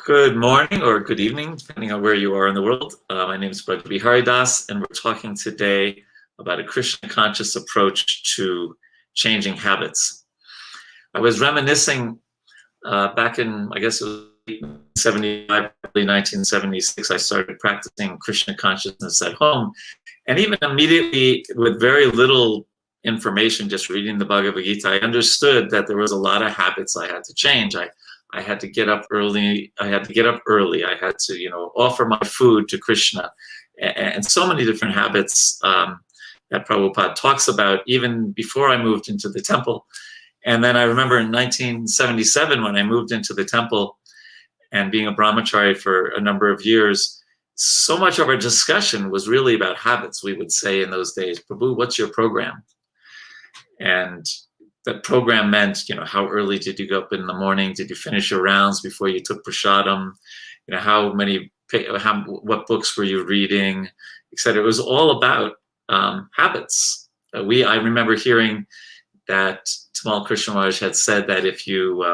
Good morning or good evening, depending on where you are in the world. My name is Vraja Vihari Dasa, and we're talking today about a Krishna conscious approach to changing habits. I was reminiscing back in, I guess it was 1975, early 1976, I started practicing Krishna consciousness at home. And even immediately, with very little information, just reading the Bhagavad Gita, I understood that there was a lot of habits I had to change. I had to get up early. I had to, offer my food to Krishna, and so many different habits that Prabhupada talks about even before I moved into the temple. And then I remember in 1977 when I moved into the temple and being a brahmachari for a number of years, so much of our discussion was really about habits. We would say in those days, Prabhu, what's your program? And that program meant, how early did you go up in the morning? Did you finish your rounds before you took prasadam? What books were you reading, etc. It was all about habits. I remember hearing that Tamal Krishna Maharaj had said that if you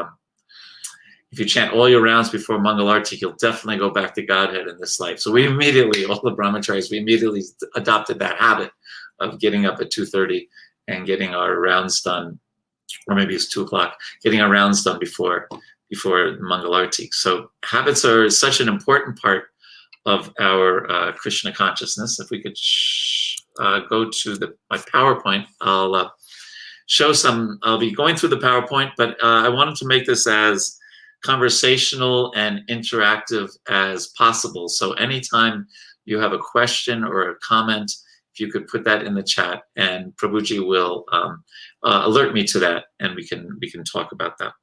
chant all your rounds before Mangalarti, you'll definitely go back to Godhead in this life. So all the brahmacharis, we immediately adopted that habit of getting up at 2:30 and getting our rounds done, or maybe it's 2 o'clock, getting our rounds done before Mangalarti. So habits are such an important part of our Krishna consciousness. If we could go to my PowerPoint, I'll show some. I'll be going through the PowerPoint, but I wanted to make this as conversational and interactive as possible. So anytime you have a question or a comment, if you could put that in the chat, and Prabhuji will alert me to that, and we can talk about that.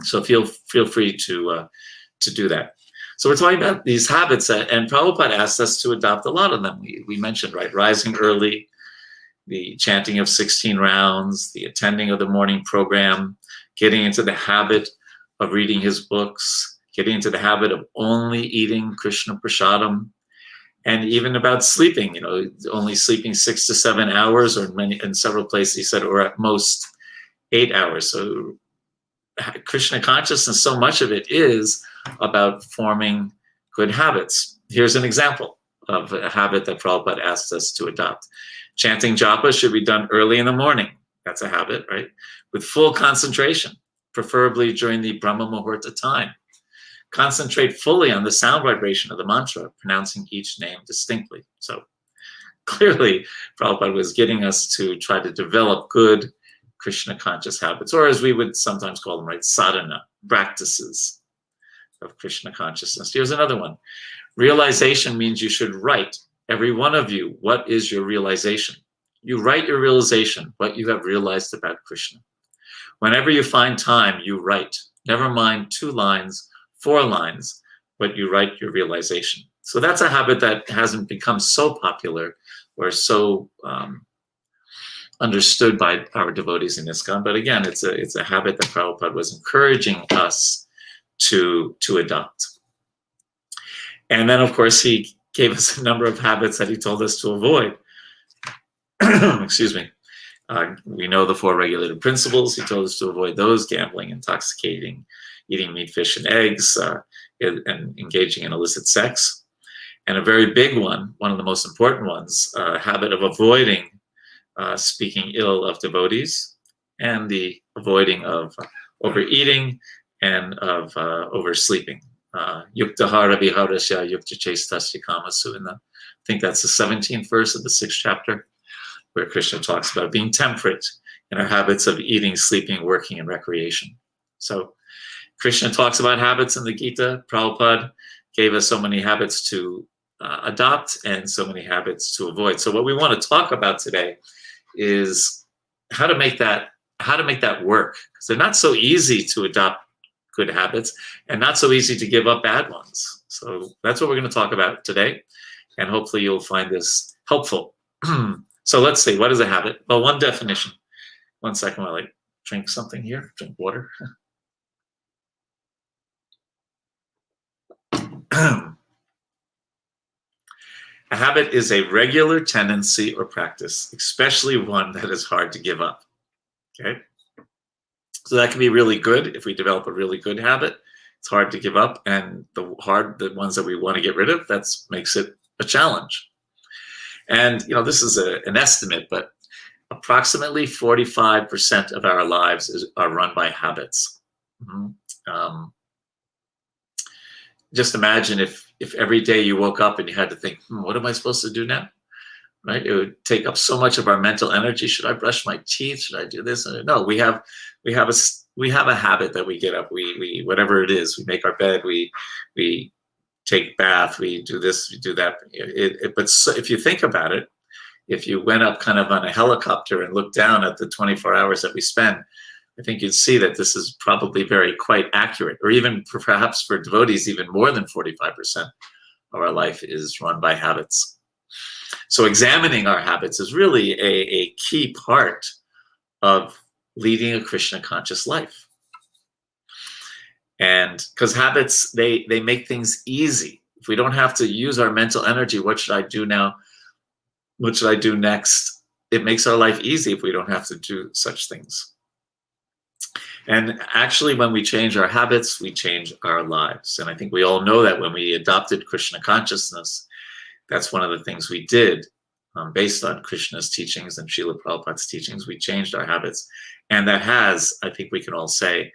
So feel free to do that. So we're talking about these habits, and Prabhupada asked us to adopt a lot of them. We mentioned, right, rising early, the chanting of 16 rounds, the attending of the morning program, getting into the habit of reading his books, getting into the habit of only eating Krishna prasadam, and even about sleeping, only sleeping 6 to 7 hours, or in several places he said, or at most 8 hours. So Krishna consciousness, so much of it is about forming good habits. Here's an example of a habit that Prabhupada asked us to adopt. Chanting japa should be done early in the morning. That's a habit, right? With full concentration, preferably during the Brahma Muhurta time. Concentrate fully on the sound vibration of the mantra, pronouncing each name distinctly. So clearly, Prabhupada was getting us to try to develop good Krishna conscious habits, or as we would sometimes call them, right, sadhana, practices of Krishna consciousness. Here's another one. Realization means you should write, every one of you, what is your realization? You write your realization, what you have realized about Krishna. Whenever you find time, you write. Never mind 2 lines, 4 lines, but you write your realization. So that's a habit that hasn't become so popular or so understood by our devotees in ISKCON. But again, it's a habit that Prabhupada was encouraging us to adopt. And then, of course, he gave us a number of habits that he told us to avoid. Excuse me. We know the 4 regulated principles. He told us to avoid those: gambling, intoxicating, eating meat, fish, and eggs, and engaging in illicit sex. And a very big one of the most important ones, habit of avoiding speaking ill of devotees, and the avoiding of overeating and of oversleeping. Yuktahara viharasya yukta chestasya kamasu. I think that's the 17th verse of the 6th chapter, where Krishna talks about being temperate in our habits of eating, sleeping, working, and recreation. So Krishna talks about habits in the Gita. Prabhupada gave us so many habits to adopt and so many habits to avoid. So what we want to talk about today is how to make that work, because they're not so easy to adopt good habits and not so easy to give up bad ones. So that's what we're going to talk about today, and hopefully you'll find this helpful. So let's see, what is a habit? Well, one definition. One second while I drink something here, drink water. A habit is a regular tendency or practice, especially one that is hard to give up. Okay? So that can be really good if we develop a really good habit. It's hard to give up, and the ones that we want to get rid of, that makes it a challenge. And this is an estimate, but approximately 45% of our lives are run by habits. Just imagine if every day you woke up and you had to think, what am I supposed to do now? Right? It would take up so much of our mental energy. Should I brush my teeth? Should I do this? No, we have a habit that we get up. We whatever it is, we make our bed. We take bath. We do this. We do that. But if you think about it, if you went up kind of on a helicopter and looked down at the 24 hours that we spend, I think you'd see that this is probably quite accurate, or even perhaps for devotees, even more than 45% of our life is run by habits. So examining our habits is really a key part of leading a Krishna conscious life. And because habits, they make things easy. If we don't have to use our mental energy, what should I do now? What should I do next? It makes our life easy if we don't have to do such things. And actually, when we change our habits, we change our lives. And I think we all know that when we adopted Krishna consciousness, that's one of the things we did based on Krishna's teachings and Srila Prabhupada's teachings. We changed our habits. And that has, I think we can all say,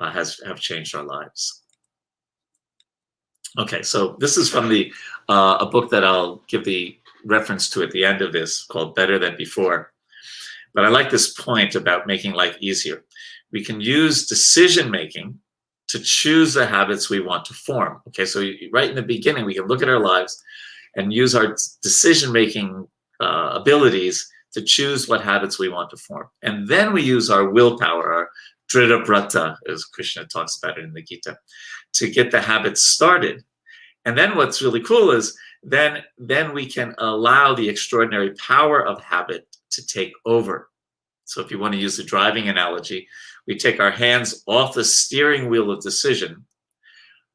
have changed our lives. Okay, so this is from a book that I'll give the reference to at the end of this, called Better Than Before. But I like this point about making life easier. We can use decision-making to choose the habits we want to form. Okay, so right in the beginning, we can look at our lives and use our decision-making abilities to choose what habits we want to form. And then we use our willpower, our drita vrata, as Krishna talks about it in the Gita, to get the habits started. And then what's really cool is then we can allow the extraordinary power of habit to take over. So if you want to use the driving analogy, we take our hands off the steering wheel of decision.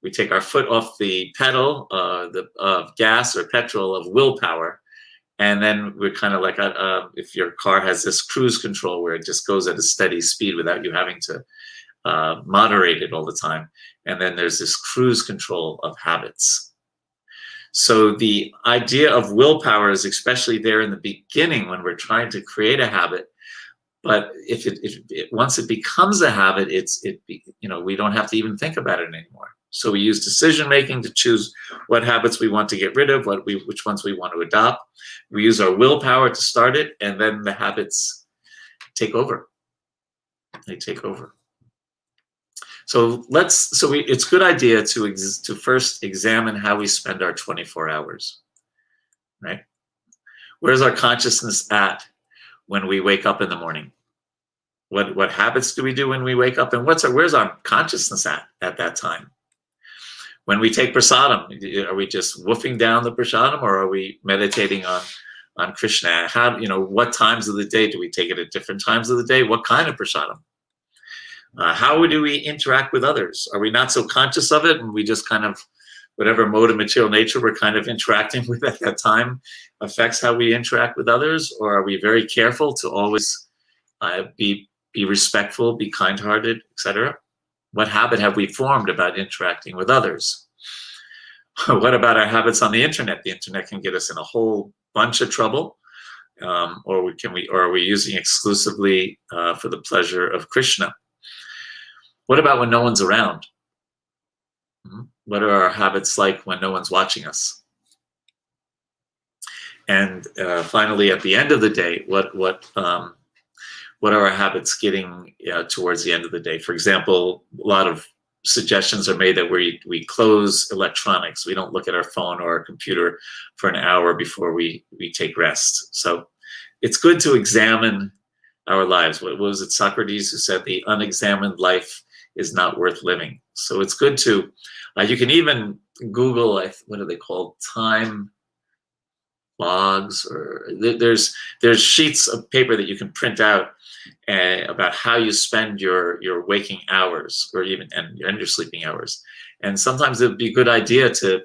We take our foot off the pedal of gas or petrol of willpower. And then we're kind of like, if your car has this cruise control where it just goes at a steady speed without you having to moderate it all the time. And then there's this cruise control of habits. So the idea of willpower is especially there in the beginning when we're trying to create a habit. But if once it becomes a habit, we don't have to even think about it anymore. So we use decision making to choose what habits we want to get rid of, which ones we want to adopt. We use our willpower to start it, and then the habits take over. They take over. So it's a good idea to first examine how we spend our 24 hours, right? Where's our consciousness at when we wake up in the morning? What habits do we do when we wake up, and where's our consciousness at that time? When we take prasadam, are we just woofing down the prasadam, or are we meditating on Krishna? What times of the day do we take it at different times of the day? What kind of prasadam? How do we interact with others? Are we not so conscious of it, and we just kind of, whatever mode of material nature we're kind of interacting with at that time affects how we interact with others? Or are we very careful to always be respectful, be kind-hearted, etc.? What habit have we formed about interacting with others? What about our habits on the internet? The internet can get us in a whole bunch of trouble. Or are we using exclusively for the pleasure of Krishna? What about when no one's around? What are our habits like when no one's watching us? And finally, at the end of the day, what are our habits getting towards the end of the day? For example, a lot of suggestions are made that we close electronics. We don't look at our phone or our computer for an hour before we take rest. So it's good to examine our lives. What was it, Socrates, who said the unexamined life is not worth living? So it's good to, you can even Google, what are they called? Time logs, or there's sheets of paper that you can print out about how you spend your waking hours, or even and your sleeping hours. And sometimes it'd be a good idea to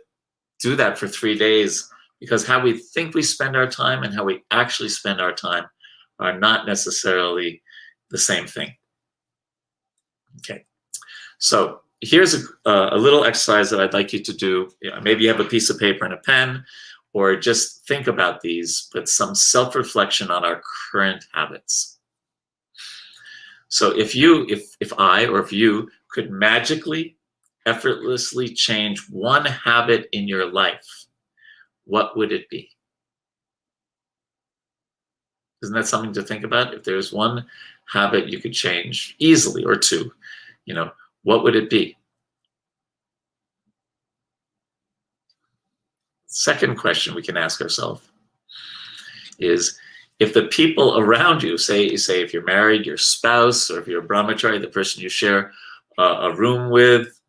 do that for 3 days, because how we think we spend our time and how we actually spend our time are not necessarily the same thing. Okay, so here's a little exercise that I'd like you to do. Maybe you have a piece of paper and a pen, or just think about these, but some self-reflection on our current habits. So if you could magically, effortlessly change one habit in your life, what would it be? Isn't that something to think about? If there's one habit you could change easily, or two, what would it be? Second question we can ask ourselves is, if the people around you, say if you're married, your spouse, or if you're a brahmachari, the person you share a room with,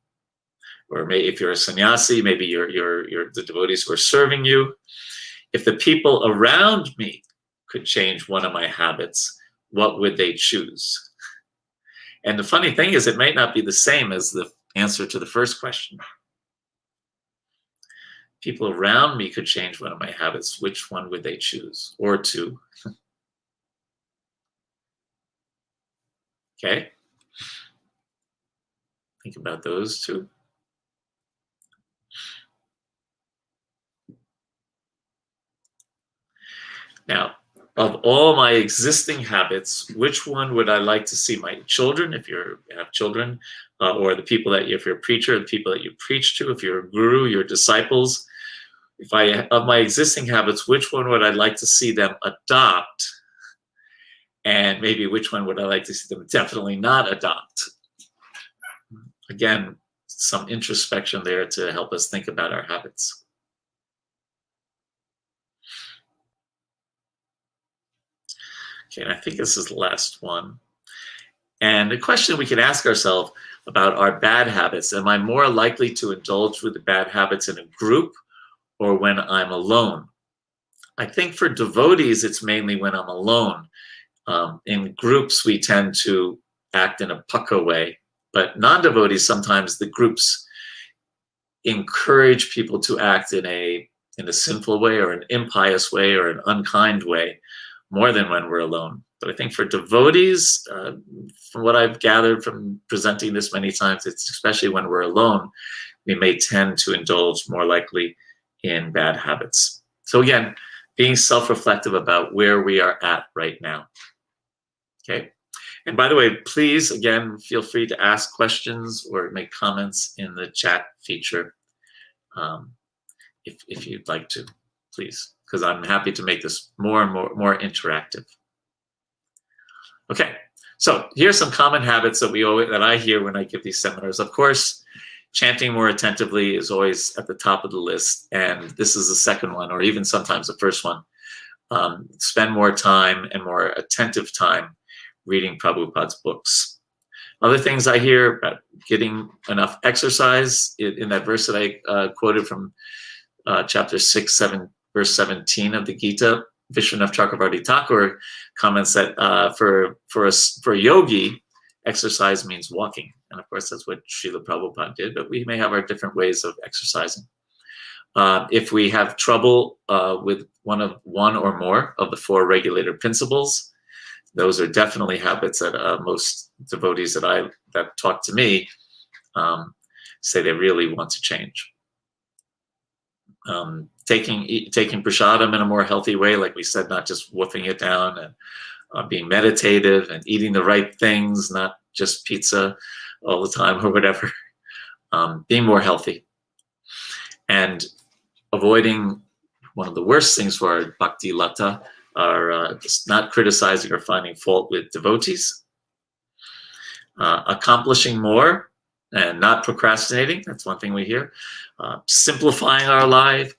or maybe if you're a sannyasi, maybe you're the devotees who are serving you. If the people around me could change one of my habits, what would they choose? And the funny thing is, it might not be the same as the answer to the first question. People around me could change one of my habits, which one would they choose? Or two. Okay? Think about those two. Now, of all my existing habits, which one would I like to see my children, if you have children, or the people that if you're a preacher, the people that you preach to, if you're a guru, your disciples, of my existing habits, which one would I like to see them adopt? And maybe which one would I like to see them definitely not adopt? Again, some introspection there to help us think about our habits. Okay, and I think this is the last one. And the question we can ask ourselves about our bad habits: am I more likely to indulge with the bad habits in a group or when I'm alone? I think for devotees, it's mainly when I'm alone. In groups, we tend to act in a pucka way, but non-devotees, sometimes the groups encourage people to act in a sinful way, or an impious way, or an unkind way, more than when we're alone. But I think for devotees, from what I've gathered from presenting this many times, it's especially when we're alone, we may tend to indulge more likely in bad habits. So again, being self-reflective about where we are at right now. Okay. And by the way, please, again, feel free to ask questions or make comments in the chat feature if you'd like to, please, because I'm happy to make this more and more interactive. Okay, so here's some common habits that I hear when I give these seminars. Of course, chanting more attentively is always at the top of the list, and this is the second one, or even sometimes the first one. Spend more time and more attentive time reading Prabhupada's books. Other things I hear about getting enough exercise, in that verse that I quoted from chapter 6, 7, verse 17 of the Gita, Vishwanath Chakravarti Thakur comments that for a yogi, exercise means walking. And of course, that's what Srila Prabhupada did, but we may have our different ways of exercising. If we have trouble with one or more of the four regulator principles, those are definitely habits that most devotees that talk to me say they really want to change. Taking prasadam in a more healthy way, like we said, not just wolfing it down, and being meditative and eating the right things, not just pizza all the time or whatever. Being more healthy and avoiding one of the worst things for our bhakti lata are just not criticizing or finding fault with devotees. Accomplishing more and not procrastinating, that's one thing we hear. Simplifying our life,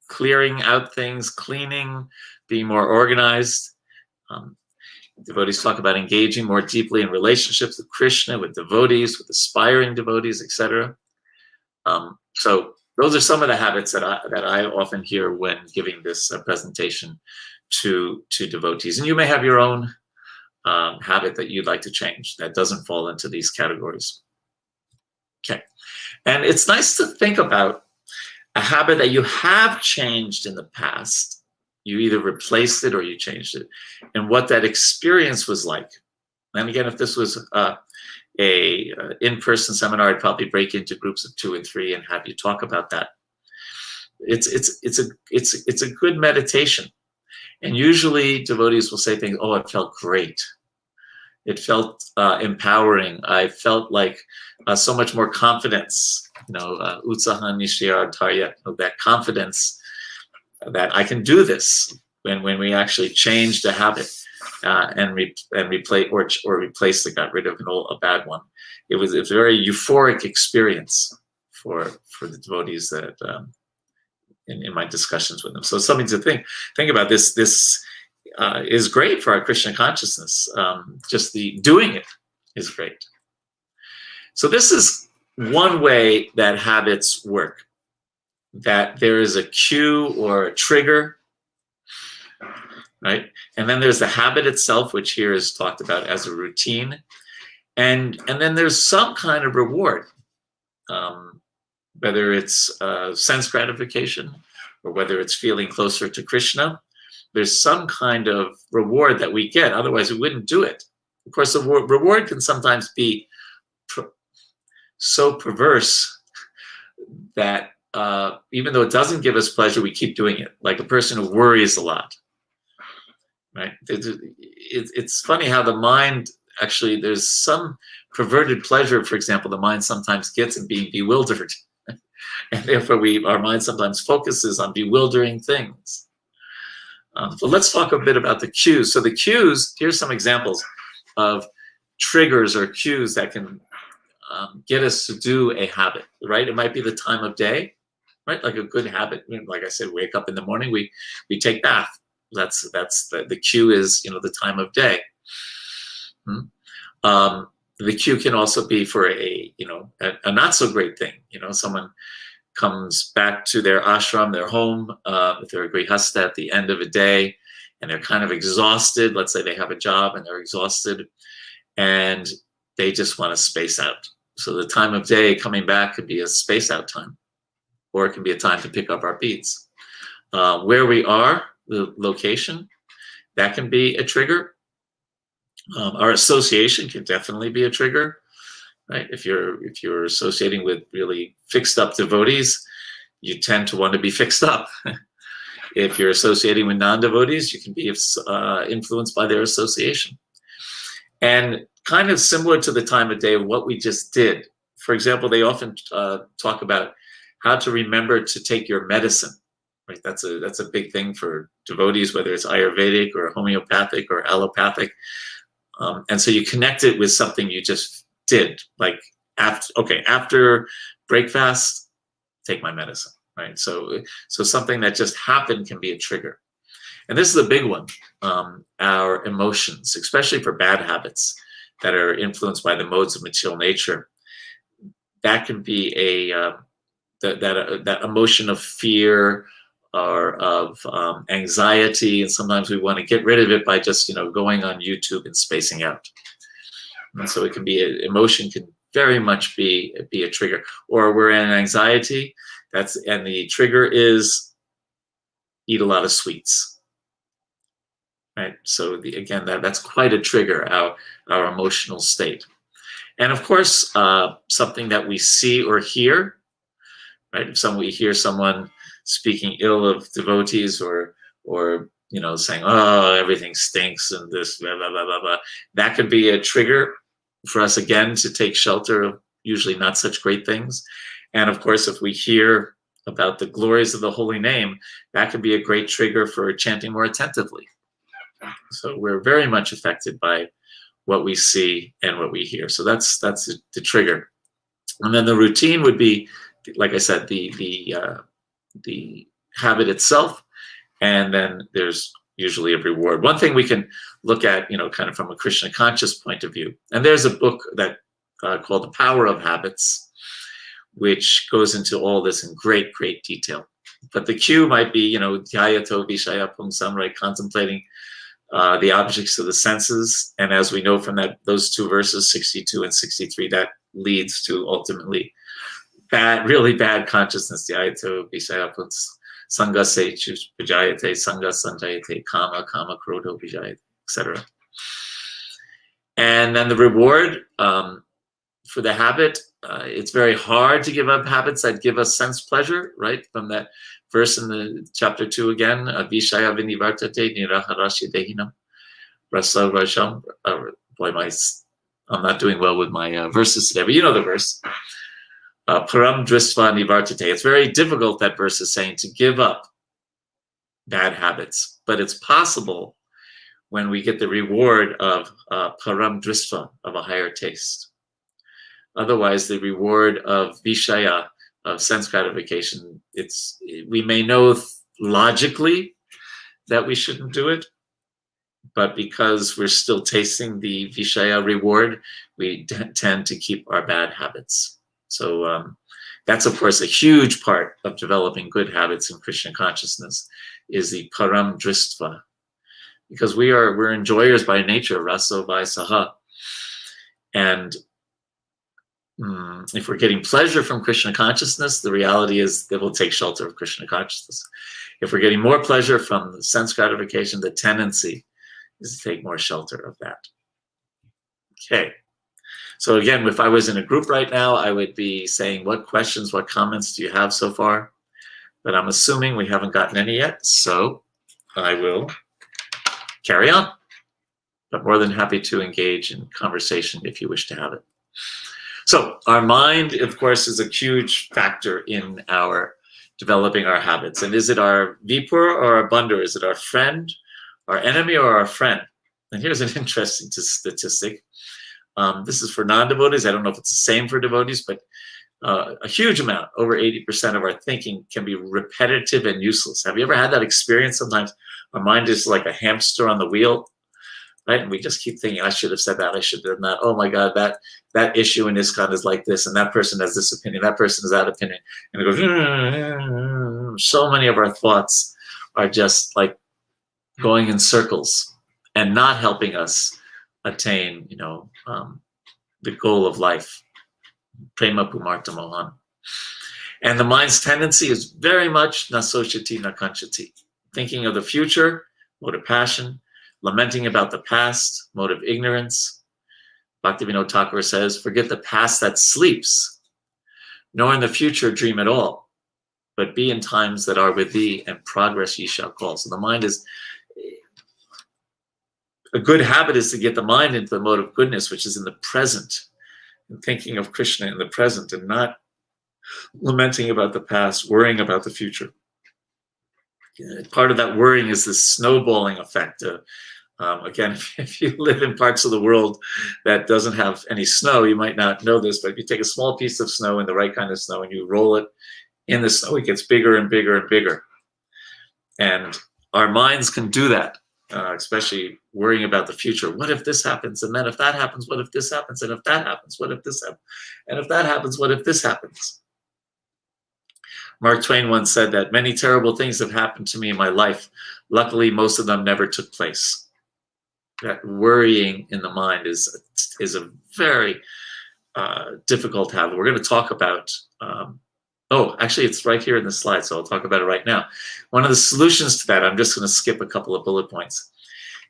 clearing out things, cleaning, being more organized. Devotees talk about engaging more deeply in relationships with Krishna, with devotees, with aspiring devotees, etc. So those are some of the habits that I often hear when giving this presentation to devotees. And you may have your own habit that you'd like to change that doesn't fall into these categories. Okay. And it's nice to think about a habit that you have changed in the past. You either replaced it or you changed it, and what that experience was like. And again, if this was a in-person seminar, I'd probably break into groups of 2 and 3 and have you talk about that. It's a good meditation. And usually devotees will say things, oh, it felt great. It felt empowering. I felt like so much more confidence, utsaha nishayartarya, that confidence that I can do this when we actually change the habit and replace got rid of a bad one. It was a very euphoric experience for the devotees that in my discussions with them. So it's something to think about. This is great for our Krishna consciousness. Just the doing it is great. So this is one way that habits work, that there is a cue or a trigger, right? And then there's the habit itself, which here is talked about as a routine. And then there's some kind of reward, whether it's sense gratification or whether it's feeling closer to Krishna. There's some kind of reward that we get, otherwise we wouldn't do it. Of course, the reward can sometimes be so perverse that even though it doesn't give us pleasure, we keep doing it. Like a person who worries a lot, right? It's funny how the mind, actually, there's some perverted pleasure, for example, the mind sometimes gets in being bewildered. And therefore our mind sometimes focuses on bewildering things. So let's talk a bit about the cues. So the cues, here's some examples of triggers or cues that can get us to do a habit, right? It might be the time of day, right? Like a good habit. Like I said, wake up in the morning, we take bath. That's the cue is, the time of day. The cue can also be for a not so great thing. Someone comes back to their ashram, their home, if they're a grihasta at the end of a day, and they're kind of exhausted. Let's say they have a job and they're exhausted, and they just want to space out. So the time of day coming back could be a space out time, or it can be a time to pick up our beats. Where we are, the location, that can be a trigger. Our association can definitely be a trigger, right? If you're associating with really fixed up devotees, you tend to want to be fixed up. If you're associating with non-devotees, you can be influenced by their association. And kind of similar to the time of day of what we just did. For example, they often talk about how to remember to take your medicine. Right? That's a big thing for devotees, whether it's Ayurvedic or homeopathic or allopathic. And so you connect it with something you just did, like after breakfast, take my medicine, right? So something that just happened can be a trigger. And this is a big one, our emotions, especially for bad habits that are influenced by the modes of material nature. That can be that emotion of fear or of anxiety, and sometimes we want to get rid of it by just going on YouTube and spacing out. And so it can be emotion can very much be a trigger. Or we're in anxiety, and the trigger is eat a lot of sweets. Right. So again, that's quite a trigger, our emotional state. And of course, something that we see or hear, right? If we hear someone speaking ill of devotees or saying, oh, everything stinks and this, blah, blah, blah, blah, blah. That could be a trigger for us, again, to take shelter of usually not such great things. And of course, if we hear about the glories of the holy name, that could be a great trigger for chanting more attentively. So we're very much affected by what we see and what we hear. So that's the trigger. And then the routine would be, like I said, the habit itself, and then there's usually a reward. One thing we can look at, kind of from a Krishna conscious point of view, and there's a book that called The Power of Habits, which goes into all this in great detail. But the cue might be, dhyato vishaya pumsam, right, contemplating the objects of the senses. And as we know from those two verses, 62 and 63, that leads to ultimately really bad consciousness. Dhyato vishaya sangha sechu vijayate, sangha sanjayate, kama krodho vijayate, etc. And then the reward, for the habit, it's very hard to give up habits that give us sense pleasure, right? From that verse in the chapter 2 again, Vishaya vinivartate niraharashi dehinam rasa rajam. Boy, I'm not doing well with my verses today, but you know the verse. Param dristva nivartate. It's very difficult, that verse is saying, to give up bad habits, but it's possible when we get the reward of param dristva, of a higher taste. Otherwise, the reward of vishaya, of sense gratification, we may know logically that we shouldn't do it, but because we're still tasting the vishaya reward, we tend to keep our bad habits. So that's, of course, a huge part of developing good habits in Krishna consciousness, is the param dristva. Because we're enjoyers by nature, raso vai saha. And if we're getting pleasure from Krishna consciousness, the reality is that we'll take shelter of Krishna consciousness. If we're getting more pleasure from the sense gratification, the tendency is to take more shelter of that. Okay. So again, if I was in a group right now, I would be saying, what questions, what comments do you have so far? But I'm assuming we haven't gotten any yet, so I will carry on. But more than happy to engage in conversation if you wish to have it. So our mind, of course, is a huge factor in our developing our habits. And is it our Vipur or our Bandhu? Is it our friend, our enemy, or our friend? And here's an interesting statistic. This is for non-devotees. I don't know if it's the same for devotees, but a huge amount, over 80% of our thinking can be repetitive and useless. Have you ever had that experience? Sometimes our mind is like a hamster on the wheel, right? And we just keep thinking, I should have said that, I should have done that. Oh my God, that issue in ISKCON is like this, and that person has this opinion, that person has that opinion. And it goes, so many of our thoughts are just like going in circles and not helping us attain, the goal of life, prema pumarta mohan. And the mind's tendency is very much nasoshati nakanchati, thinking of the future, mode of passion, lamenting about the past, mode of ignorance. Bhaktivinoda Thakur says, forget the past that sleeps, nor in the future dream at all, but be in times that are with thee, and progress ye shall call. So the mind is, a good habit is to get the mind into the mode of goodness, which is in the present, and thinking of Krishna in the present, and not lamenting about the past, worrying about the future. Part of that worrying is this snowballing effect. Again, if you live in parts of the world that doesn't have any snow, you might not know this, but if you take a small piece of snow, and the right kind of snow, and you roll it in the snow, it gets bigger and bigger and bigger. And our minds can do that. Especially worrying about the future. What if this happens? And then if that happens, what if this happens? And if that happens, what if this happens? And if that happens, what if this happens? Mark Twain once said that many terrible things have happened to me in my life. Luckily, most of them never took place. That worrying in the mind is a very difficult habit. We're going to talk about actually, it's right here in the slide, so I'll talk about it right now. One of the solutions to that, I'm just going to skip a couple of bullet points,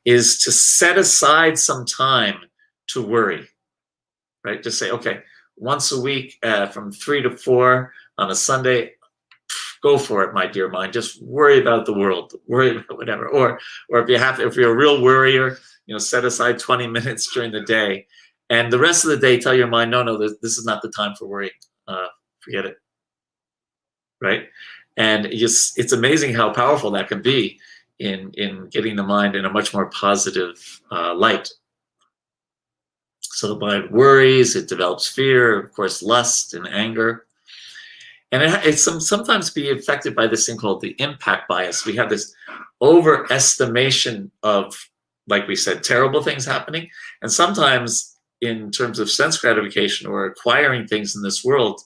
is to set aside some time to worry, right? Just say, okay, once a week from 3 to 4 on a Sunday, go for it, my dear mind. Just worry about the world, worry about whatever. Or if you're a real worrier, set aside 20 minutes during the day, and the rest of the day, tell your mind, no, this is not the time for worrying. Forget it. Right? And it's amazing how powerful that can be in getting the mind in a much more positive light. So the mind worries, it develops fear, of course, lust and anger. And it sometimes be affected by this thing called the impact bias. We have this overestimation of, like we said, terrible things happening. And sometimes in terms of sense gratification or acquiring things in this world,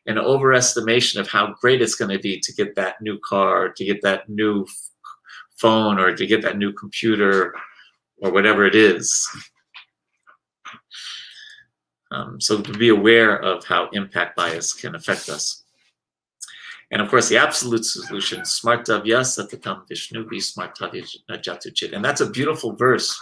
an overestimation of how great it's going to be to get that new car, or to get that new phone, or to get that new computer, or whatever it is. So to be aware of how impact bias can affect us. And of course, the absolute solution, smartavya satatam vishnu vi smartavya jatuchit. And that's a beautiful verse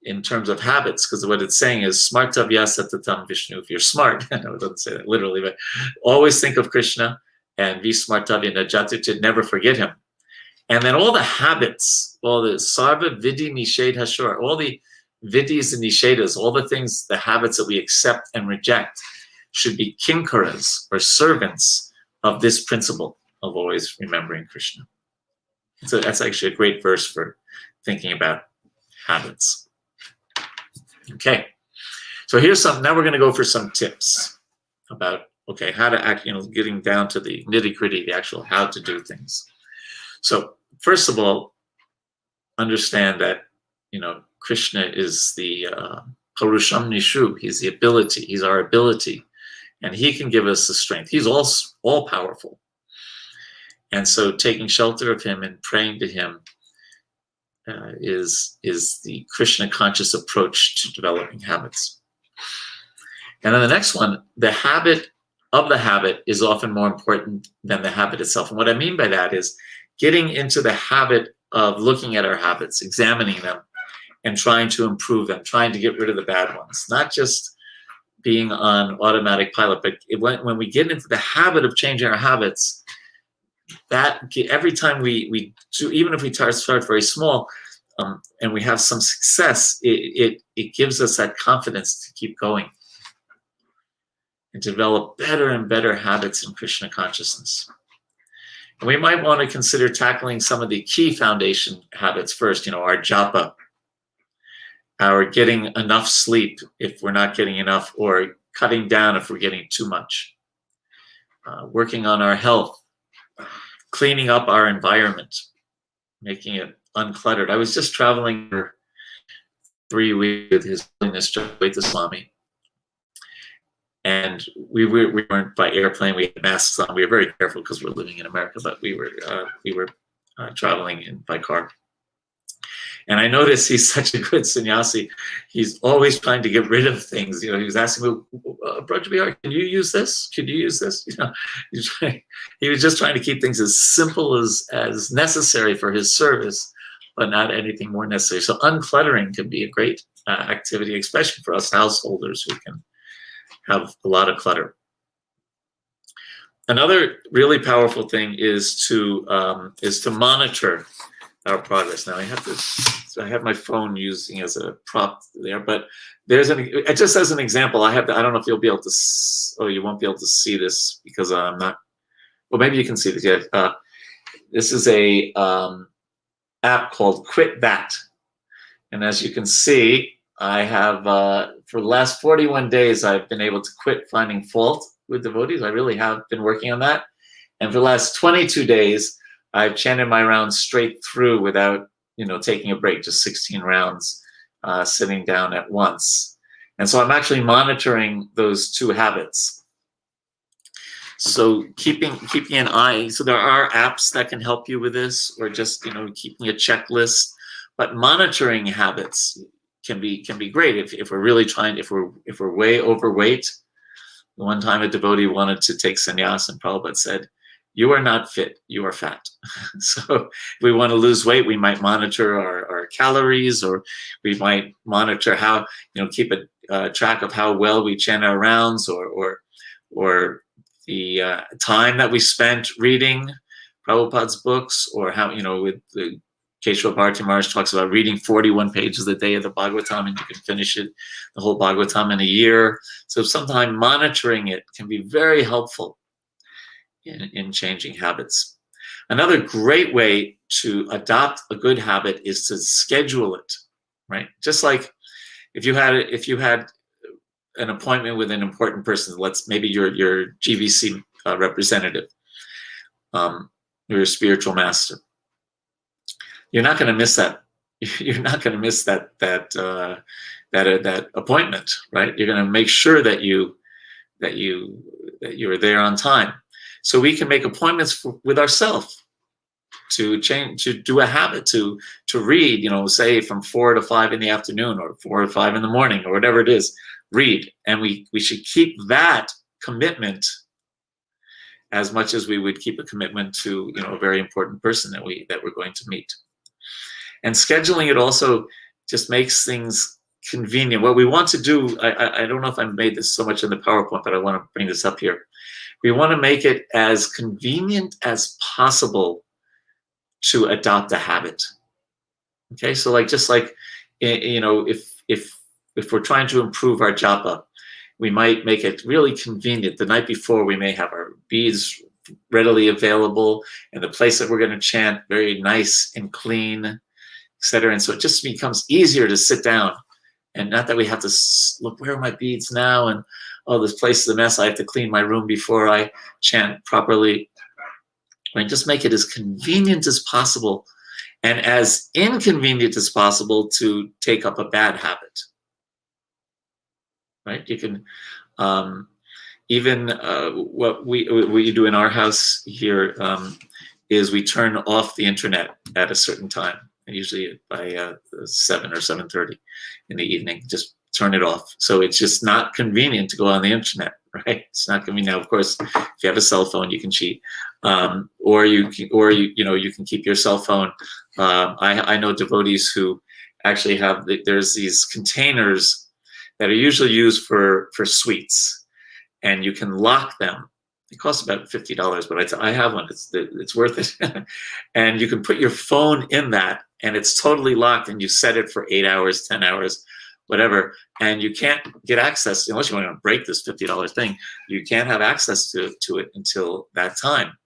in terms of habits, because what it's saying is smartavya satatam Vishnu. If you're smart, I know it doesn't say that literally, but always think of Krishna, and vismartavya najati, to never forget him. And then all the habits, all the sarva vidhi nishedha hashur, all the vidhis and nishedas, all the things, the habits that we accept and reject, should be kinkaras, or servants of this principle of always remembering Krishna. So that's actually a great verse for thinking about habits. Okay, so here's some, now we're going to go for some tips about, okay, how to act, getting down to the nitty-gritty, the actual how to do things. So first of all, understand that, Krishna is the Parusham Nishu. He's the ability, he's our ability, and he can give us the strength. He's all powerful. And so taking shelter of him and praying to him is the Krishna conscious approach to developing habits. And then the next one, the habit of the habit is often more important than the habit itself. And what I mean by that is getting into the habit of looking at our habits, examining them, and trying to improve them, trying to get rid of the bad ones. Not just being on automatic pilot, but when we get into the habit of changing our habits, that every time we do, even if we start very small, and we have some success, it gives us that confidence to keep going and develop better and better habits in Krishna consciousness. And we might want to consider tackling some of the key foundation habits first, our japa, our getting enough sleep if we're not getting enough, or cutting down if we're getting too much, working on our health, cleaning up our environment, making it uncluttered. I was just traveling for 3 weeks with His Holiness Gopinath Swami, and we weren't by airplane. We had masks on. We were very careful because we're living in America, but we were traveling by car. And I noticed he's such a good sannyasi. He's always trying to get rid of things. He was asking me, Vraja Vihari, can you use this? Can you use this? He was just trying to keep things as simple as necessary for his service, but not anything more necessary. So uncluttering can be a great activity, especially for us householders who can have a lot of clutter. Another really powerful thing is to monitor our progress. Now I have my phone using as a prop there, but just as an example, I don't know if you'll be able to, you won't be able to see this because I'm not, well, maybe you can see this. Yeah. This is a app called Quit That. And as you can see, I have, for the last 41 days, I've been able to quit finding fault with devotees. I really have been working on that. And for the last 22 days, I've chanted my rounds straight through without, taking a break, just 16 rounds, sitting down at once. And so I'm actually monitoring those two habits. So keeping an eye, so there are apps that can help you with this, or just, keeping a checklist, but monitoring habits can be great if we're really trying, if we're way overweight. One time a devotee wanted to take sannyas, and Prabhupada said, "You are not fit, you are fat." So if we want to lose weight, we might monitor our calories, or we might monitor how, keep a track of how well we chant our rounds, or the time that we spent reading Prabhupada's books, or how, with the Keshava Bharati Maharaj talks about reading 41 pages a day of the Bhagavatam, and you can finish it, the whole Bhagavatam, in a year. So sometimes monitoring it can be very helpful in changing habits. Another great way to adopt a good habit is to schedule it, right? Just like if you had an appointment with an important person, maybe your GBC representative, your spiritual master, you're not going to miss that. You're not going to miss that appointment, right? You're going to make sure that you're there on time. So we can make appointments with ourselves to do a habit, to read, say from 4 to 5 in the afternoon, or 4 to 5 in the morning, or whatever it is, read. And we should keep that commitment as much as we would keep a commitment to, a very important person that we're going to meet. And scheduling it also just makes things convenient. What we want to do, I don't know if I made this so much in the PowerPoint, but I want to bring this up here. We want to make it as convenient as possible to adopt a habit. Okay, so like just like, you know, if we're trying to improve our japa, we might make it really convenient. The night before, we may have our beads readily available, and the place that we're going to chant very nice and clean, etc. And so it just becomes easier to sit down, and not that we have to look, where are my beads now? And oh, this place is a mess. I have to clean my room before I chant properly. Right? Just make it as convenient as possible and as inconvenient as possible to take up a bad habit. Right? You can even what we do in our house here is we turn off the internet at a certain time, usually by 7 or 7:30 in the evening. Just turn it off. So it's just not convenient to go on the internet, right? It's not convenient. Now, of course, if you have a cell phone, you can cheat, or you can keep your cell phone. I know devotees who actually have there's these containers that are usually used for sweets, and you can lock them. It costs about $50, but I have one. It's worth it. And you can put your phone in that, and it's totally locked, and you set it for 8 hours, 10 hours, whatever, and you can't get access, unless you want to break this $50 thing, you can't have access to it until that time.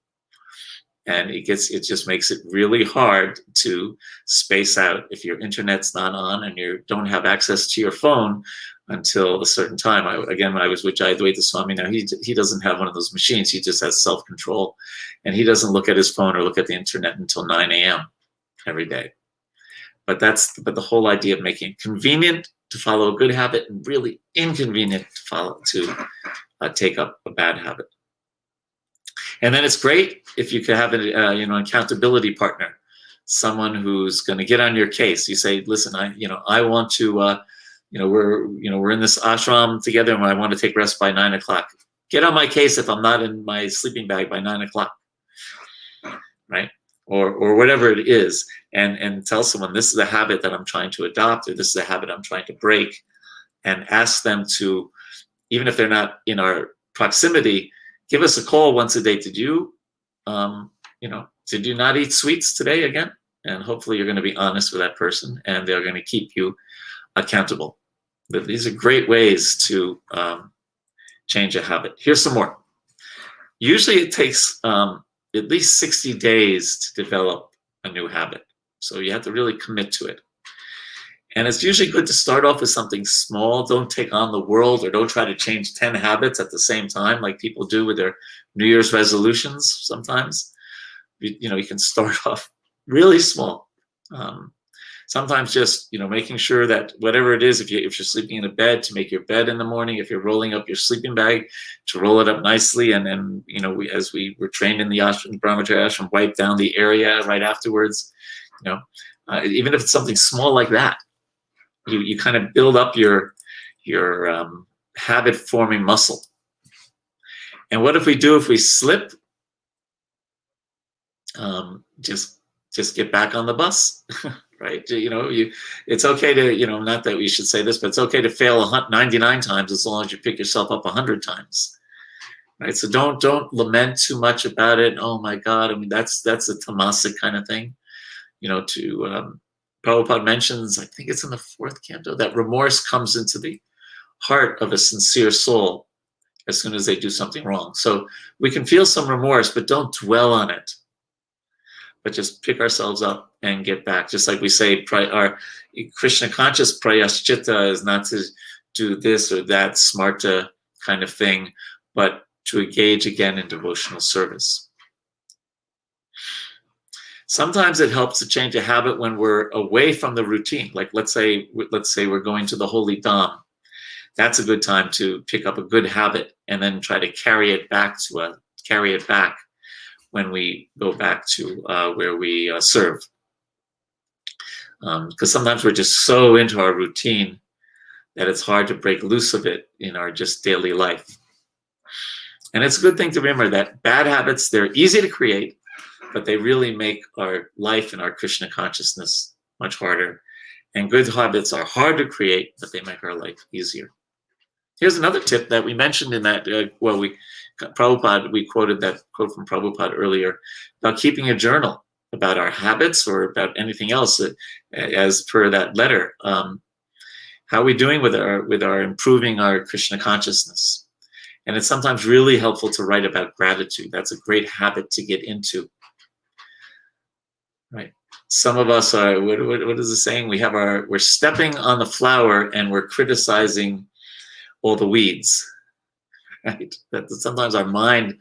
And it just makes it really hard to space out if your internet's not on and you don't have access to your phone until a certain time. When I was with Jayadvaita Swami, now he doesn't have one of those machines. He just has self-control, and he doesn't look at his phone or look at the internet until 9 a.m. every day. But the whole idea of making it convenient to follow a good habit and really inconvenient to take up a bad habit. And then it's great if you could have an accountability partner, someone who's going to get on your case. You say, listen, I want to, we're in this ashram together, and I want to take rest by 9 o'clock. Get on my case if I'm not in my sleeping bag by 9 o'clock, right? Or whatever it is, and tell someone, this is a habit that I'm trying to adopt, or this is a habit I'm trying to break, and ask them to, even if they're not in our proximity, give us a call once a day. Did you not eat sweets today again? And hopefully you're going to be honest with that person, and they're going to keep you accountable. But these are great ways to change a habit. Here's some more. Usually it takes at least 60 days to develop a new habit. So you have to really commit to it. And it's usually good to start off with something small. Don't take on the world, or don't try to change 10 habits at the same time like people do with their New Year's resolutions sometimes. You can start off really small. Sometimes just, making sure that whatever it is, if you're sleeping in a bed, to make your bed in the morning. If you're rolling up your sleeping bag, to roll it up nicely. And then, as we were trained in the ashram, Brahmacharya ashram, wipe down the area right afterwards. Even if it's something small like that, you kind of build up your habit forming muscle. And what if we slip? Just get back on the bus. Right? It's okay to, not that we should say this, but it's okay to fail 99 times as long as you pick yourself up 100 times. Right? So don't lament too much about it. Oh my God. I mean, that's a tamasic kind of thing. Prabhupada mentions, I think it's in the 4th canto, that remorse comes into the heart of a sincere soul as soon as they do something wrong. So we can feel some remorse, but don't dwell on it. But just pick ourselves up and get back. Just like we say, our Krishna conscious prayaschita is not to do this or that smarta kind of thing, but to engage again in devotional service. Sometimes it helps to change a habit when we're away from the routine. Like let's say we're going to the Holy Dham. That's a good time to pick up a good habit and then try to carry it back when we go back to where we serve. Because sometimes we're just so into our routine that it's hard to break loose of it in our just daily life. And it's a good thing to remember that bad habits, they're easy to create, but they really make our life and our Krishna consciousness much harder. And good habits are hard to create, but they make our life easier. Here's another tip that we mentioned in that, we quoted that quote from Prabhupada earlier about keeping a journal about our habits or about anything else as per that letter. How are we doing with our improving our Krishna consciousness? And it's sometimes really helpful to write about gratitude. That's a great habit to get into. Right. Some of us are, what is the saying? We're stepping on the flower and we're criticizing all the weeds. Right? That sometimes our mind,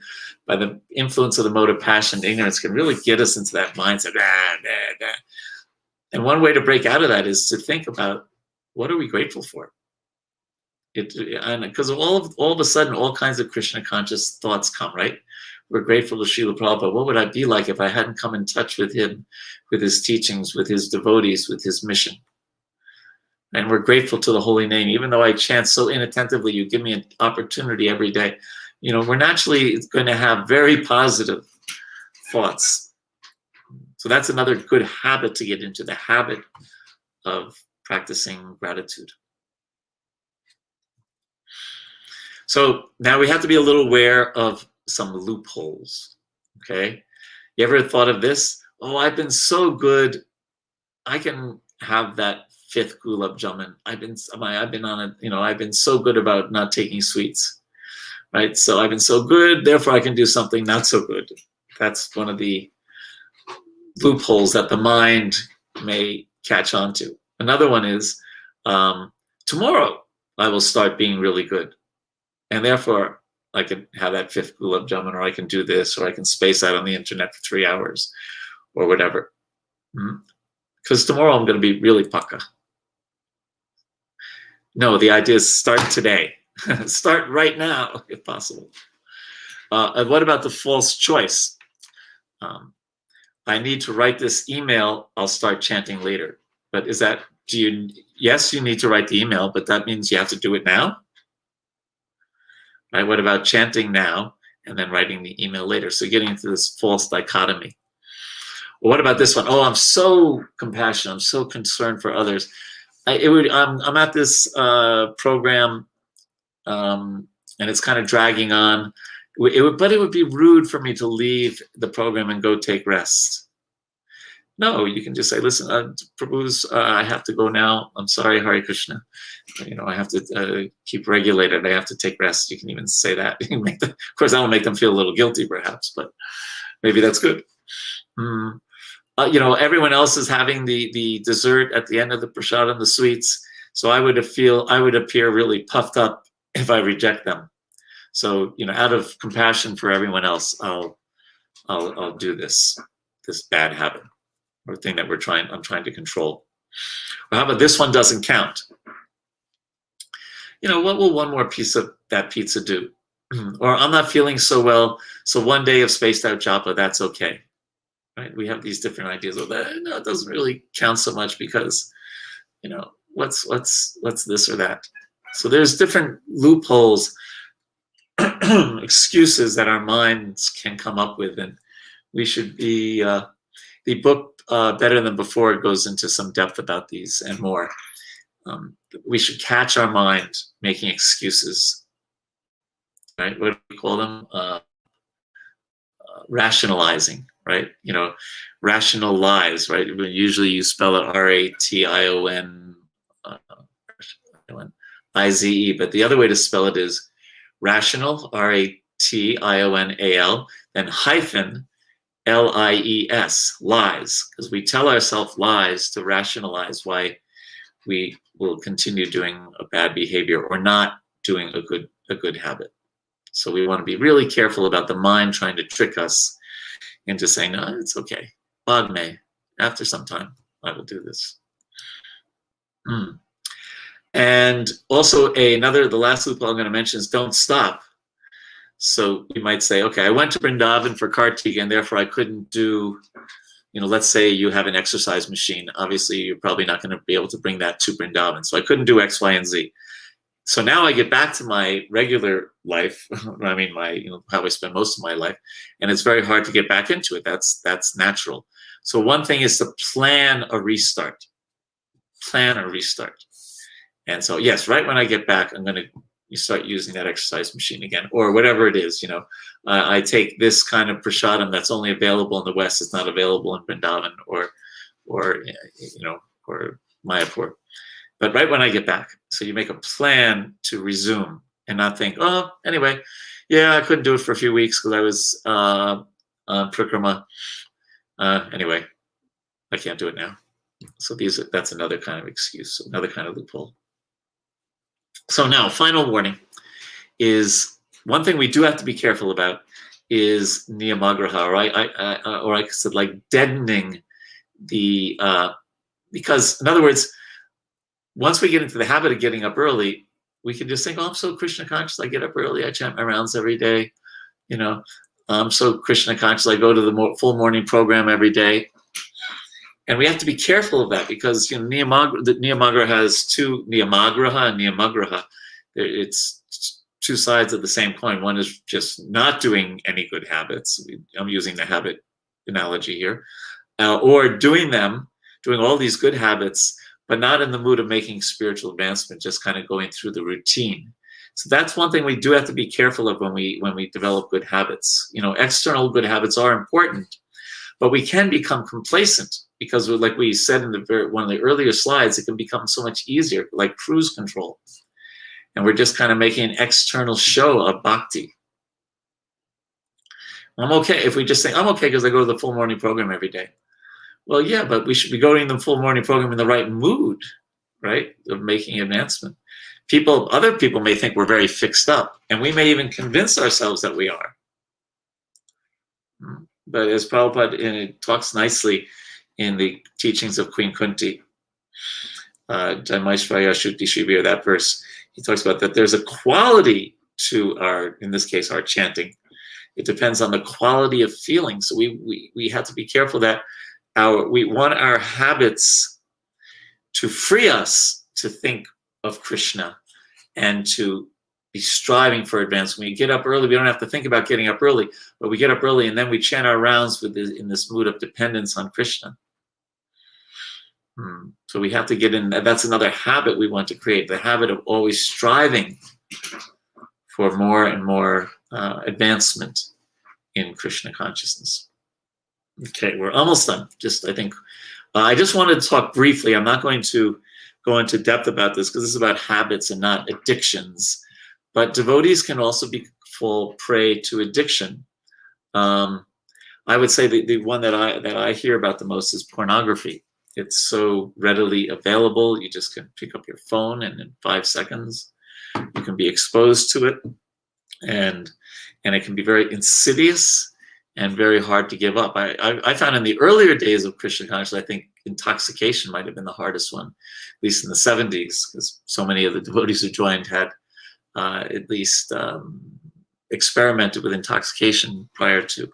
by the influence of the mode of passion and ignorance, can really get us into that mindset. And one way to break out of that is to think about, what are we grateful for? Because all of a sudden, all kinds of Krishna conscious thoughts come, right? We're grateful to Srila Prabhupada. What would I be like if I hadn't come in touch with him, with his teachings, with his devotees, with his mission? And we're grateful to the holy name. Even though I chant so inattentively, you give me an opportunity every day. We're naturally going to have very positive thoughts. So that's another good habit to get into, the habit of practicing gratitude. So now we have to be a little aware of some loopholes, okay? You ever thought of this? Oh, I've been so good, I can have that 5th gulab jamun. I've been on it, I've been so good about not taking sweets, right? So I've been so good, therefore I can do something not so good. That's one of the loopholes that the mind may catch on to. Another one is, tomorrow I will start being really good. And therefore, I can have that 5th gulab jamun, or I can do this, or I can space out on the internet for 3 hours, or whatever. Because tomorrow I'm going to be really paka. No, the idea is start today. Start right now, if possible. And what about the false choice? I need to write this email, I'll start chanting later. But yes, you need to write the email, but that means you have to do it now? Right? What about chanting now and then writing the email later? So getting into this false dichotomy. Well, what about this one? Oh, I'm so compassionate. I'm so concerned for others. I'm at this program, and it's kind of dragging on. But it would be rude for me to leave the program and go take rest. No, you can just say, listen, Prabhu's, I have to go now. I'm sorry, Hare Krishna. I have to keep regulated. I have to take rest. You can even say that. Of course, that will make them feel a little guilty, perhaps, but maybe that's good. Everyone else is having the dessert at the end of the prasadam, the sweets. So I would appear really puffed up if I reject them. So, out of compassion for everyone else, I'll do this bad habit or thing that I'm trying to control. Well, how about this one doesn't count? What will one more piece of that pizza do? Or I'm not feeling so well, so one day of spaced out japa, that's okay. Right? We have these different ideas of that. No, it doesn't really count so much because, what's this or that? So there's different loopholes, excuses that our minds can come up with, and we should be, the book Better Than Before goes into some depth about these and more. We should catch our mind making excuses, right? What do we call them? Rationalizing, right? Rational lies, right? Usually you spell it R-A-T-I-O-N-I-Z-E, but the other way to spell it is rational, R-A-T-I-O-N-A-L, then hyphen L-I-E-S, lies, because we tell ourselves lies to rationalize why we will continue doing a bad behavior or not doing a good habit. So we want to be really careful about the mind trying to trick us into saying, no, it's okay. Bag me. After some time, I will do this. And also the last loophole I'm going to mention is don't stop. So you might say, okay, I went to Vrindavan for Kartika and therefore I couldn't do, let's say you have an exercise machine. Obviously, you're probably not going to be able to bring that to Vrindavan. So I couldn't do X, Y, and Z. So now I get back to my regular life. I mean, how I spend most of my life, and it's very hard to get back into it. That's natural. So one thing is to plan a restart. plan a restart. And so, yes, right when I get back, I'm going to start using that exercise machine again, or whatever it is. I take this kind of prasadam that's only available in the West. It's not available in Vrindavan or Mayapur. But right when I get back, so you make a plan to resume and not think, oh, anyway, yeah, I couldn't do it for a few weeks because I was on Prikrama. Anyway, I can't do it now. So that's another kind of excuse, another kind of loophole. So now, final warning is one thing we do have to be careful about is niyamagraha, or I said like deadening the, because in other words, once we get into the habit of getting up early, we can just think, oh, I'm so Krishna conscious, I get up early, I chant my rounds every day, I'm so Krishna conscious, I go to the full morning program every day. And we have to be careful of that because the niyamagraha has two, niyamagraha and niyamagraha. It's two sides of the same coin. One is just not doing any good habits. I'm using the habit analogy here. Or doing all these good habits, but not in the mood of making spiritual advancement, just kind of going through the routine. So that's one thing we do have to be careful of when we develop good habits. External good habits are important, but we can become complacent because, like we said in one of the earlier slides, it can become so much easier, like cruise control. And we're just kind of making an external show of bhakti. I'm okay if we just say, I'm okay because I go to the full morning program every day. Well, yeah, but we should be going to the full morning program in the right mood, right, of making advancement. Other people may think we're very fixed up, and we may even convince ourselves that we are. But as Prabhupada talks nicely in the teachings of Queen Kunti, that verse, he talks about that there's a quality to in this case, our chanting. It depends on the quality of feeling. So we have to be careful that we want our habits to free us to think of Krishna and to be striving for advance. When we get up early, we don't have to think about getting up early, but we get up early and then we chant our rounds in this mood of dependence on Krishna. So we have to get in. That's another habit we want to create, the habit of always striving for more and more advancement in Krishna consciousness. Okay, we're almost done. I just wanted to talk briefly. I'm not going to go into depth about this because this is about habits and not addictions. But devotees can also fall prey to addiction. I would say the one that I hear about the most is pornography. It's so readily available. You just can pick up your phone and in 5 seconds you can be exposed to it, and it can be very insidious and very hard to give up. I found in the earlier days of Krishna consciousness, I think intoxication might have been the hardest one, at least in the 70s, because so many of the devotees who joined had at least experimented with intoxication prior to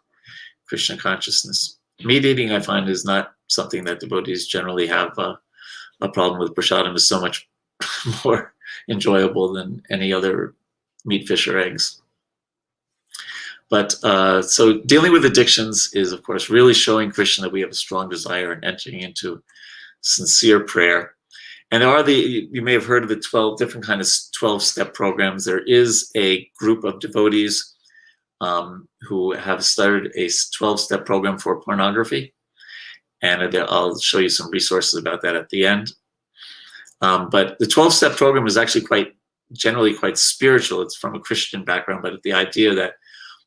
Krishna consciousness. Meat eating, I find, is not something that devotees generally have a problem with. Prasadam is so much more enjoyable than any other meat, fish, or eggs. But so dealing with addictions is, of course, really showing Krishna that we have a strong desire and entering into sincere prayer. And you may have heard of the 12 different kind of 12-step programs. There is a group of devotees who have started a 12-step program for pornography. And I'll show you some resources about that at the end. But the 12-step program is actually generally quite spiritual. It's from a Christian background, but the idea that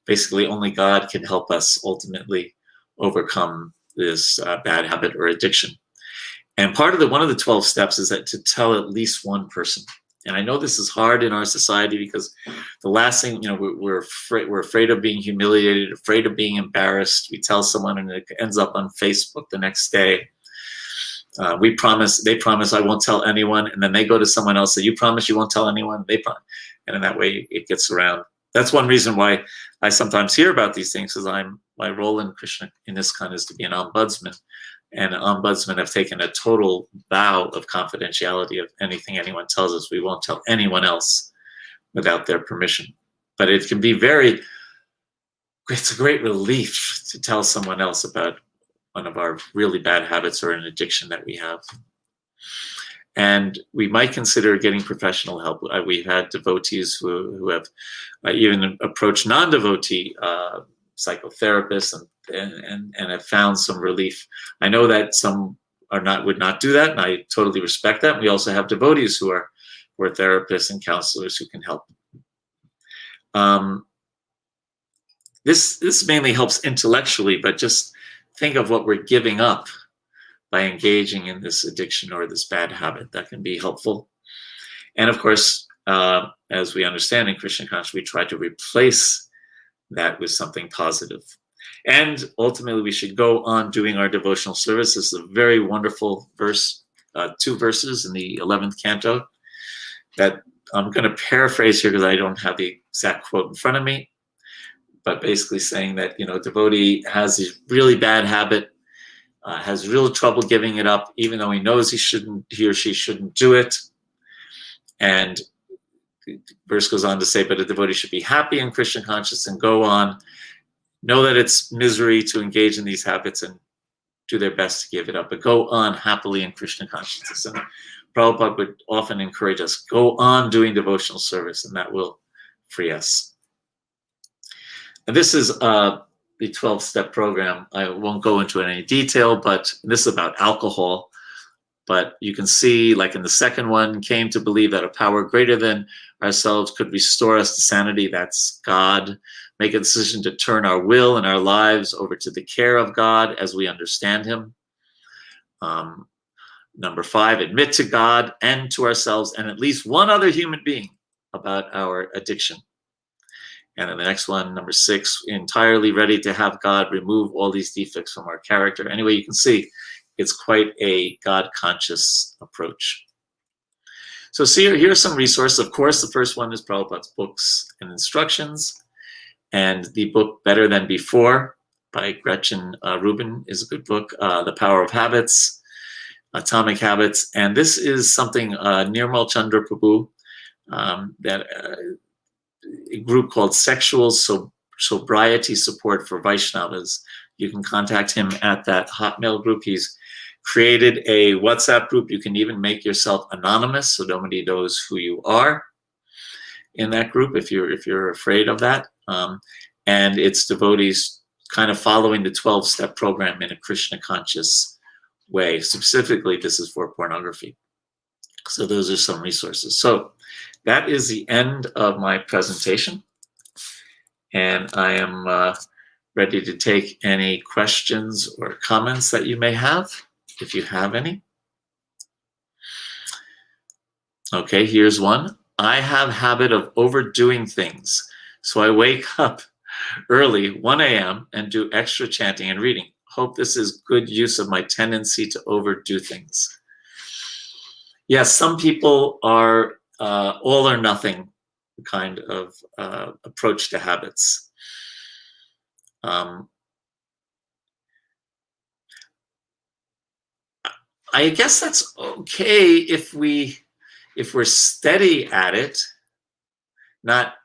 basically only God can help us ultimately overcome this bad habit or addiction. And one of the 12 steps is that to tell at least one person. And I know this is hard in our society because the last thing, we're afraid of being humiliated, afraid of being embarrassed. We tell someone and it ends up on Facebook the next day. They promise I won't tell anyone. And then they go to someone else, say, you promise you won't tell anyone? They promise. And in that way it gets around. That's one reason why I sometimes hear about these things, is my role in Krishna in ISKCON is to be an ombudsman. And ombudsmen have taken a total vow of confidentiality of anything anyone tells us. We won't tell anyone else without their permission. But it can be it's a great relief to tell someone else about one of our really bad habits or an addiction that we have. And we might consider getting professional help. We've had devotees who have even approached non-devotee psychotherapists and have found some relief. I know that some would not do that, and I totally respect that. We also have devotees who are therapists and counselors who can help. This mainly helps intellectually, but just think of what we're giving up by engaging in this addiction or this bad habit. That can be helpful. And of course, as we understand in Krishna consciousness, we try to replace that with something positive. And ultimately, we should go on doing our devotional service. This is a very wonderful verse, 2 verses in the 11th canto that I'm going to paraphrase here because I don't have the exact quote in front of me, but basically saying that, devotee has a really bad habit, has real trouble giving it up, even though he knows he or she shouldn't do it. And the verse goes on to say, but a devotee should be happy in Krishna consciousness and go on, know that it's misery to engage in these habits and do their best to give it up, but go on happily in Krishna consciousness. And Prabhupada would often encourage us, go on doing devotional service, and that will free us. And this is the 12-step program. I won't go into any detail, but this is about alcohol. But you can see, like in the second one, came to believe that a power greater than ourselves could restore us to sanity. That's God. Make a decision to turn our will and our lives over to the care of God as we understand him. Number 5, admit to God and to ourselves and at least one other human being about our addiction. And then the next one, number 6, entirely ready to have God remove all these defects from our character. Anyway, you can see it's quite a God-conscious approach. So here are some resources. Of course, the first one is Prabhupada's books and instructions. And the book Better Than Before by Gretchen Rubin is a good book. The Power of Habits, Atomic Habits. And this is something Nirmal Chandra Prabhu, a group called Sexual Sobriety Support for Vaishnavas. You can contact him at that Hotmail group. He's created a WhatsApp group. You can even make yourself anonymous so nobody knows who you are in that group if you're afraid of that. And it's devotees kind of following the 12-step program in a Krishna conscious way. Specifically, this is for pornography. So those are some resources. So that is the end of my presentation. And I am ready to take any questions or comments that you may have, if you have any. Okay, here's one. I have a habit of overdoing things. So I wake up early, 1 a.m., and do extra chanting and reading. Hope this is good use of my tendency to overdo things. Yes, some people are all or nothing kind of approach to habits. I guess that's okay if we're steady at it, not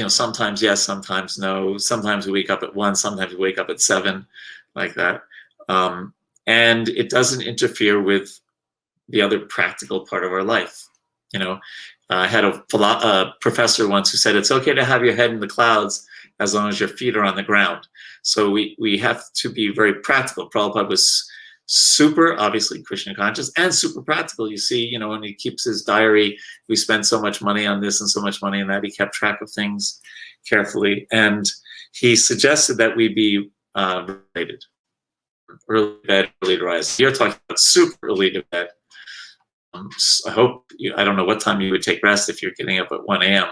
sometimes yes, sometimes no. Sometimes we wake up at 1, sometimes we wake up at 7, like that, and it doesn't interfere with the other practical part of our life. I had a professor once who said it's okay to have your head in the clouds as long as your feet are on the ground. So we have to be very practical. Prabhupada was super, obviously, Krishna conscious and super practical. You see, when he keeps his diary, we spend so much money on this and so much money on that. He kept track of things carefully. And he suggested that we be related. Early to bed, early to rise. You're talking about super early to bed. I hope, I don't know what time you would take rest if you're getting up at 1 a.m.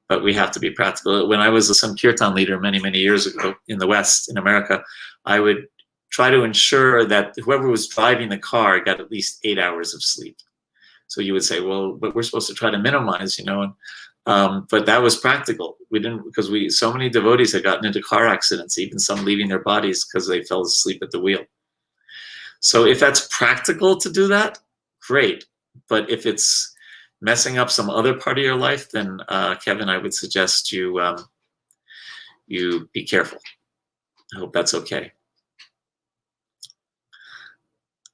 But we have to be practical. When I was a Sankirtan leader many, many years ago in the West, in America, I would try to ensure that whoever was driving the car got at least 8 hours of sleep. So you would say, well, but we're supposed to try to minimize, but that was practical. We didn't, because so many devotees had gotten into car accidents, even some leaving their bodies because they fell asleep at the wheel. So if that's practical to do that, great. But if it's messing up some other part of your life, then Kevin, I would suggest you be careful. I hope that's okay.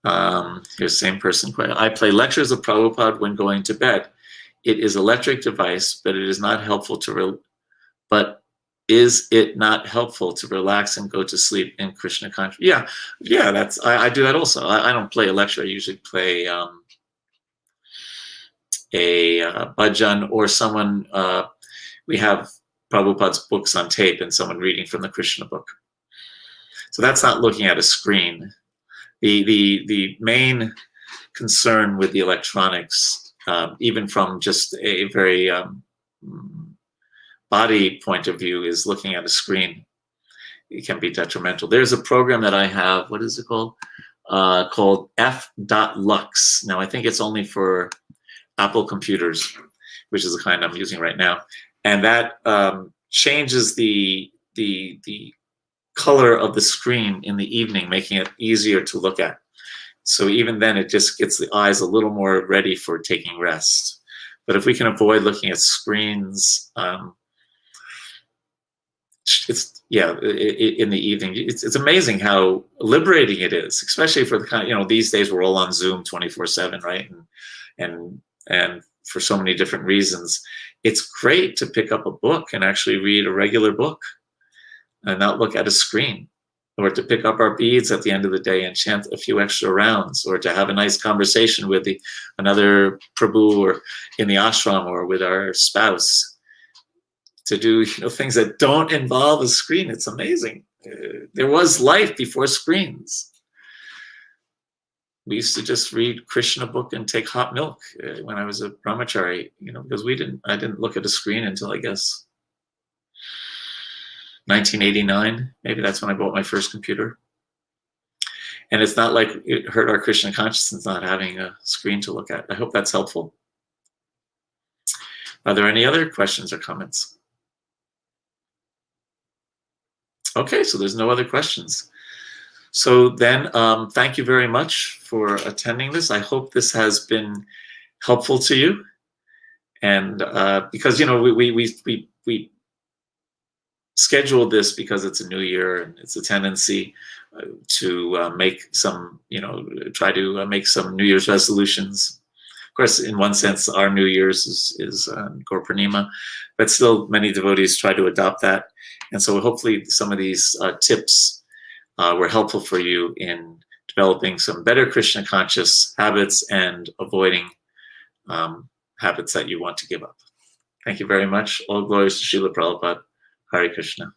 Here's the same person. I play lectures of Prabhupada when going to bed. It is electric device, but it is not helpful to is it not helpful to relax and go to sleep in Krishna consciousness? Yeah, that's I do that also. I don't play a lecture. I usually play a bhajan or someone. We have Prabhupada's books on tape and someone reading from the Krishna book. So that's not looking at a screen. The main concern with the electronics, even from just a very body point of view, is looking at a screen. It can be detrimental. There's a program that I have, what is it called? Called F.Lux. Now I think it's only for Apple computers, which is the kind I'm using right now. And that changes the color of the screen in the evening, making it easier to look at. So even then, it just gets the eyes a little more ready for taking rest. But if we can avoid looking at screens, in the evening, it's amazing how liberating it is, especially for the kind, these days we're all on Zoom 24/7, right? And for so many different reasons, it's great to pick up a book and actually read a regular book and not look at a screen, or to pick up our beads at the end of the day and chant a few extra rounds, or to have a nice conversation with another Prabhu or in the ashram or with our spouse, to do things that don't involve a screen. It's amazing. There was life before screens. We used to just read Krishna book and take hot milk when I was a brahmachari, because I didn't look at a screen until, I guess, 1989. Maybe that's when I bought my first computer. And it's not like it hurt our Krishna consciousness not having a screen to look at. I hope that's helpful. Are there any other questions or comments? Okay, so there's no other questions. So then, thank you very much for attending this. I hope this has been helpful to you. And because we scheduled this because it's a new year, and it's a tendency to make some, try to make some New Year's resolutions. Of course, in one sense, our New Year's is Gopinatha, but still many devotees try to adopt that. And so hopefully some of these tips were helpful for you in developing some better Krishna conscious habits and avoiding habits that you want to give up. Thank you very much. All glories to Srila Prabhupada. Hare Krishna.